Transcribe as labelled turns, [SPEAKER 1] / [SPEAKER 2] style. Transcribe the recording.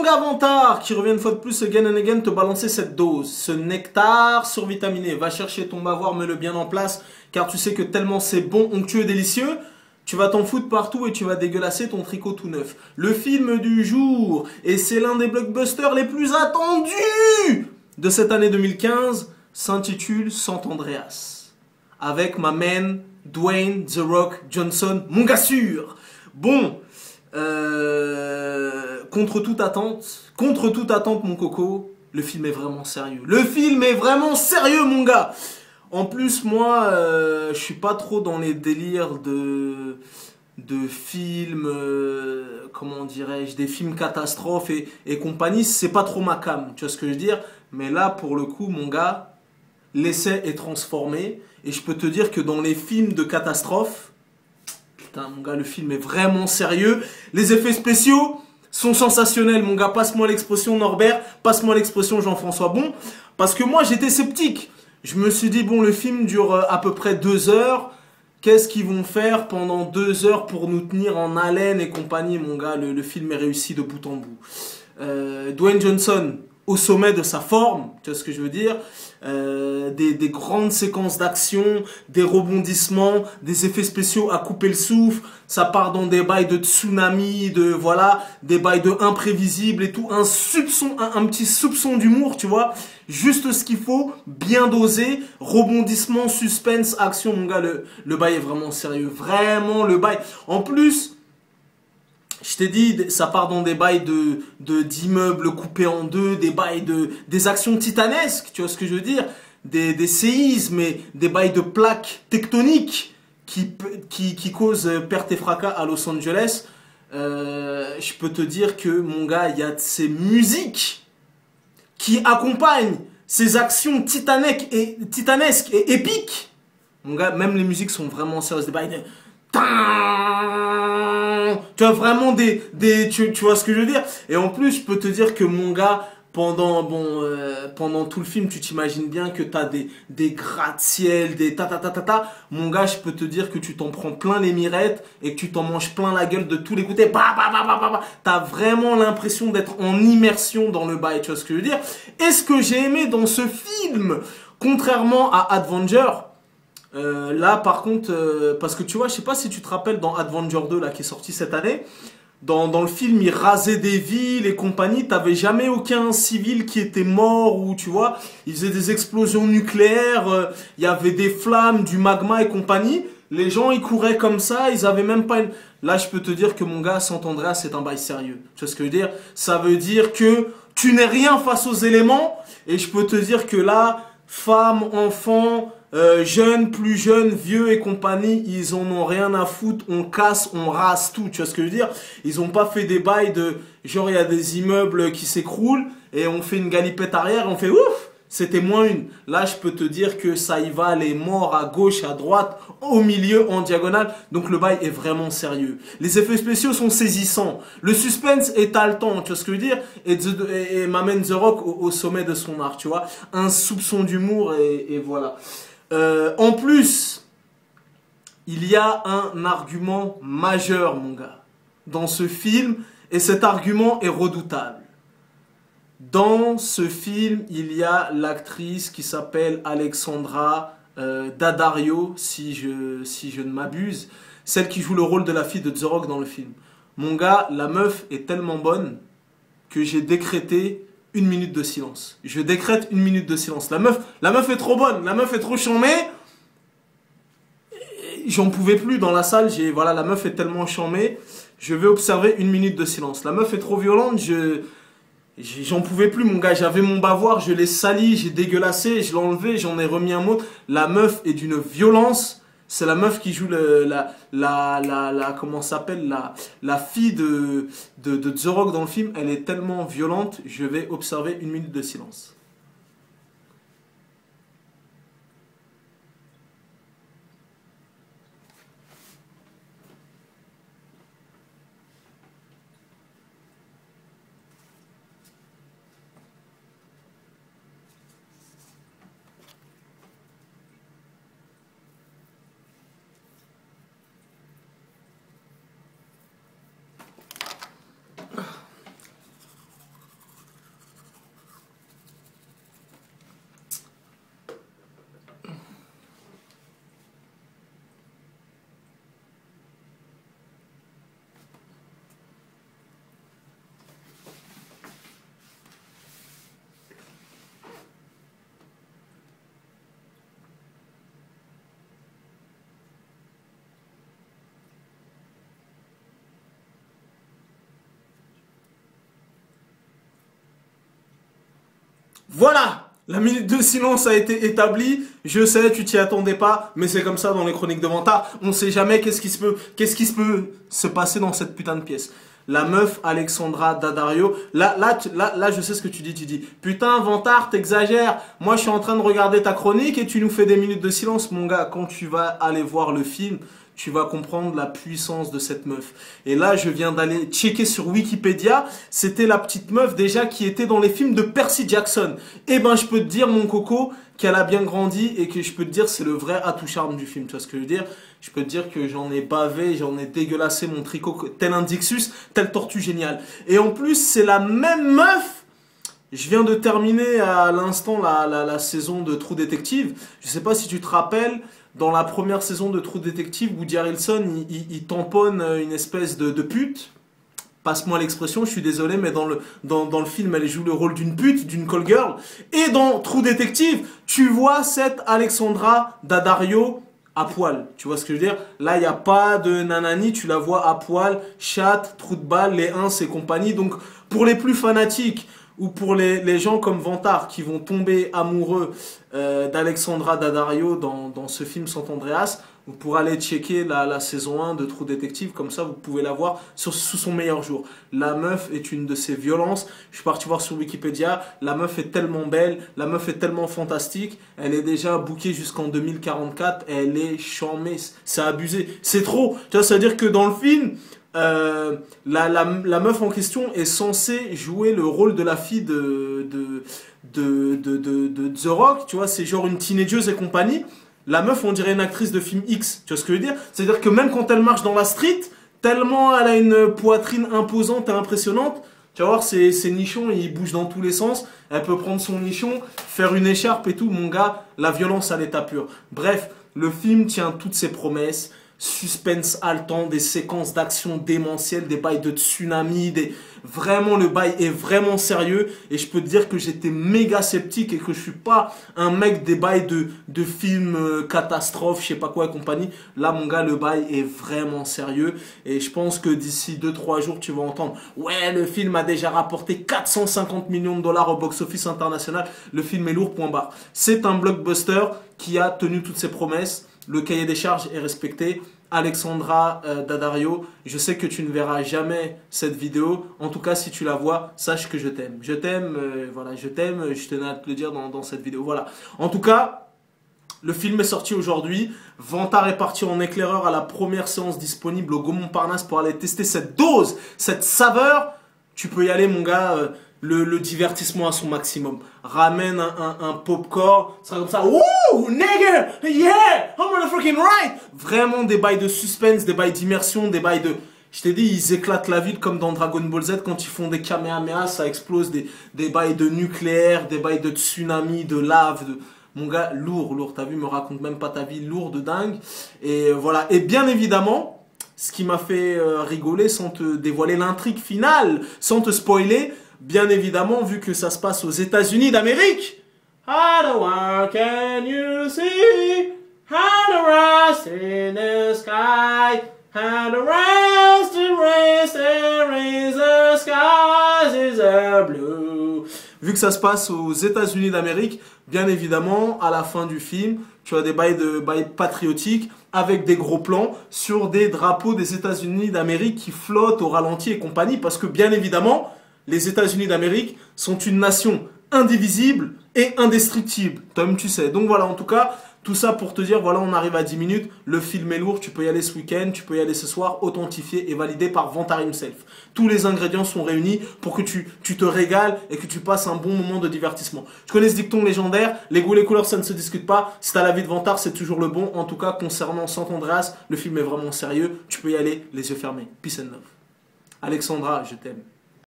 [SPEAKER 1] gars Vantard qui revient une fois de plus again and again te balancer cette dose, ce nectar survitaminé. Va chercher ton bavoir, mets-le bien en place, car tu sais que tellement c'est bon, onctueux, délicieux, tu vas t'en foutre partout et tu vas dégueulasser ton tricot tout neuf. Le film du jour, et c'est l'un des blockbusters les plus attendus de cette année 2015, s'intitule Sant Andreas. Avec ma man Dwayne The Rock Johnson, mon gars sûr. Bon, contre toute attente mon coco, le film est vraiment sérieux. Le film est vraiment sérieux mon gars. En plus moi, je suis pas trop dans les délires de films, comment dirais-je, des films catastrophes et compagnie. C'est pas trop ma came, tu vois ce que je veux dire. Mais là pour le coup mon gars, l'essai est transformé. Et je peux te dire que dans les films de catastrophe, putain mon gars, le film est vraiment sérieux. Les effets spéciaux sont sensationnels mon gars. Passe-moi l'expression Norbert, passe-moi l'expression Jean-François. Bon, parce que moi j'étais sceptique. Je me suis dit bon, le film dure à peu près 2 heures. Qu'est-ce qu'ils vont faire pendant 2 heures pour nous tenir en haleine et compagnie mon gars. Le film est réussi de bout en bout. Dwayne Johnson au sommet de sa forme, tu vois ce que je veux dire, des grandes séquences d'action, des rebondissements, des effets spéciaux à couper le souffle, ça part dans des bails de tsunami, des bails de imprévisibles et tout, un petit soupçon d'humour, tu vois, juste ce qu'il faut, bien dosé, rebondissement, suspense, action, mon gars, le bail est vraiment sérieux, vraiment le bail. En plus, je t'ai dit, ça part dans des bails d'immeubles coupés en deux, des actions titanesques, tu vois ce que je veux dire, des séismes et des bails de plaques tectoniques qui causent perte et fracas à Los Angeles. Je peux te dire que, mon gars, il y a ces musiques qui accompagnent ces actions titanesques et épiques. Mon gars, même les musiques sont vraiment sérieuses, des bails de... Tu vois vraiment tu vois ce que je veux dire. Et en plus je peux te dire que mon gars pendant tout le film tu t'imagines bien que t'as des gratte-ciel, des mon gars je peux te dire que tu t'en prends plein les mirettes et que tu t'en manges plein la gueule de tous les côtés. T'as vraiment l'impression d'être en immersion dans le bail, tu vois ce que je veux dire. Et ce que j'ai aimé dans ce film, contrairement à Avenger, là par contre, parce que tu vois, je sais pas si tu te rappelles dans Avenger 2 là, qui est sorti cette année, dans le film il rasait des villes et compagnie, t'avais jamais aucun civil qui était mort, ou tu vois, il faisait des explosions nucléaires, il y avait des flammes, du magma et compagnie, les gens ils couraient comme ça, ils avaient même pas une... Là je peux te dire que mon gars, Sant Andreas c'est un bail sérieux, tu vois ce que je veux dire. Ça veut dire que tu n'es rien face aux éléments, et je peux te dire que là, femmes, enfants... jeunes, plus jeunes, vieux et compagnie, ils en ont rien à foutre, on casse, on rase tout, tu vois ce que je veux dire. Ils ont pas fait des bails de, genre il y a des immeubles qui s'écroulent, et on fait une galipette arrière, on fait ouf, c'était moins une. Là je peux te dire que ça y va, les morts à gauche, à droite, au milieu, en diagonale, donc le bail est vraiment sérieux. Les effets spéciaux sont saisissants, le suspense est haletant, tu vois ce que je veux dire, et m'amène The Rock au sommet de son art, tu vois, un soupçon d'humour et voilà. En plus, il y a un argument majeur, mon gars, dans ce film, et cet argument est redoutable. Dans ce film, il y a l'actrice qui s'appelle Alexandra Daddario, si je ne m'abuse, celle qui joue le rôle de la fille de The Rock dans le film. Mon gars, la meuf est tellement bonne que j'ai décrété 1 minute de silence. Je décrète 1 minute de silence. La meuf est trop bonne, la meuf est trop charmée. J'en pouvais plus dans la salle. Voilà, la meuf est tellement charmée. Je vais observer 1 minute de silence. La meuf est trop violente. J'en pouvais plus, mon gars. J'avais mon bavoir, je l'ai sali, j'ai dégueulassé, je l'ai enlevé, j'en ai remis un autre. La meuf est d'une violence. C'est la meuf qui joue comment ça s'appelle, la fille de The Rock dans le film. Elle est tellement violente, je vais observer 1 minute de silence. Voilà, la minute de silence a été établie. Je sais, tu t'y attendais pas, mais c'est comme ça dans les chroniques de Vantard. On sait jamais qu'est-ce qui se peut se passer dans cette putain de pièce. La meuf Alexandra Daddario, là, je sais ce que tu dis. Tu dis, putain, Vantard, t'exagères. Moi, je suis en train de regarder ta chronique et tu nous fais des minutes de silence, mon gars. Quand tu vas aller voir le film, tu vas comprendre la puissance de cette meuf. Et là, je viens d'aller checker sur Wikipédia. C'était la petite meuf déjà qui était dans les films de Percy Jackson. Eh ben, je peux te dire, mon coco, qu'elle a bien grandi et que je peux te dire, c'est le vrai atout charme du film. Tu vois ce que je veux dire? Je peux te dire que j'en ai bavé, j'en ai dégueulassé mon tricot, tel un Dixus, tel Tortue Géniale. Et en plus, c'est la même meuf. Je viens de terminer à l'instant la saison de True Detective. Je sais pas si tu te rappelles, dans la première saison de True Detective, Woody Harrelson, il tamponne une espèce de pute. Passe-moi l'expression, je suis désolé, mais dans le film, elle joue le rôle d'une pute, d'une call girl. Et dans True Detective, tu vois cette Alexandra Daddario à poil. Tu vois ce que je veux dire? Là, il n'y a pas de nanani, tu la vois à poil, chatte, trou de balle, les ins et compagnie. Donc, pour les plus fanatiques, ou pour les gens comme Vantard qui vont tomber amoureux d'Alexandra Daddario dans ce film Sant Andreas, vous pourrez aller checker la saison 1 de True Detective, comme ça vous pouvez la voir sous son meilleur jour. La meuf est une de ses violences, je suis parti voir sur Wikipédia, la meuf est tellement belle, la meuf est tellement fantastique, elle est déjà bookée jusqu'en 2044, elle est charmée, c'est abusé, c'est trop, tu vois, ça veut dire que dans le film, la meuf en question est censée jouer le rôle de la fille de The Rock, tu vois, c'est genre une teenageuse et compagnie. La meuf, on dirait une actrice de film X, tu vois ce que je veux dire? C'est-à-dire que même quand elle marche dans la street, tellement elle a une poitrine imposante et impressionnante, tu vas voir, ses nichons, ils bougent dans tous les sens, elle peut prendre son nichon, faire une écharpe et tout, mon gars, la violence à l'état pur. Bref, le film tient toutes ses promesses. Suspense haletant, des séquences d'action démentielles, des bails de tsunami, vraiment le bail est vraiment sérieux et je peux te dire que j'étais méga sceptique et que je suis pas un mec des bails de films catastrophes, je sais pas quoi et compagnie. Là mon gars, le bail est vraiment sérieux et je pense que d'ici 2-3 jours tu vas entendre ouais, le film a déjà rapporté 450 millions de dollars au box-office international, le film est lourd, point barre. C'est un blockbuster qui a tenu toutes ses promesses. Le cahier des charges est respecté. Alexandra Daddario, je sais que tu ne verras jamais cette vidéo. En tout cas, si tu la vois, sache que je t'aime. Je t'aime, voilà, je t'aime. Je tenais à te le dire dans cette vidéo. Voilà. En tout cas, le film est sorti aujourd'hui. Vantard est parti en éclaireur à la première séance disponible au Gaumont-Parnasse pour aller tester cette dose, cette saveur. Tu peux y aller, mon gars. Le divertissement à son maximum. Ramène un popcorn, ça sera comme ça. Wouh, nigga, yeah, I'm on the freaking right. Vraiment des bails de suspense, des bails d'immersion, des bails de... Je t'ai dit, ils éclatent la ville comme dans Dragon Ball Z quand ils font des kamehameha, ça explose des bails de nucléaire, des bails de tsunami, de lave, Mon gars, lourd, t'as vu, me raconte même pas ta vie, lourd de dingue. Et voilà, et bien évidemment, ce qui m'a fait rigoler sans te dévoiler l'intrigue finale, sans te spoiler, bien évidemment, vu que ça se passe aux États-Unis d'Amérique. How the world can you see? How the rust in the sky? How the rust there is the skies is a blue. Vu que ça se passe aux États-Unis d'Amérique, bien évidemment, à la fin du film, tu as des bails patriotiques avec des gros plans sur des drapeaux des États-Unis d'Amérique qui flottent au ralenti et compagnie, parce que bien évidemment, les États-Unis d'Amérique sont une nation indivisible et indestructible, comme tu sais. Donc voilà, en tout cas, tout ça pour te dire, voilà, on arrive à 10 minutes, le film est lourd, tu peux y aller ce week-end, tu peux y aller ce soir, authentifié et validé par Vantard himself. Tous les ingrédients sont réunis pour que tu te régales et que tu passes un bon moment de divertissement. Je connais ce dicton légendaire, les goûts et les couleurs ça ne se discute pas, si t'as l'avis de Vantard c'est toujours le bon. En tout cas, concernant Sant Andreas, le film est vraiment sérieux, tu peux y aller les yeux fermés. Peace and love. Alexandra, je t'aime.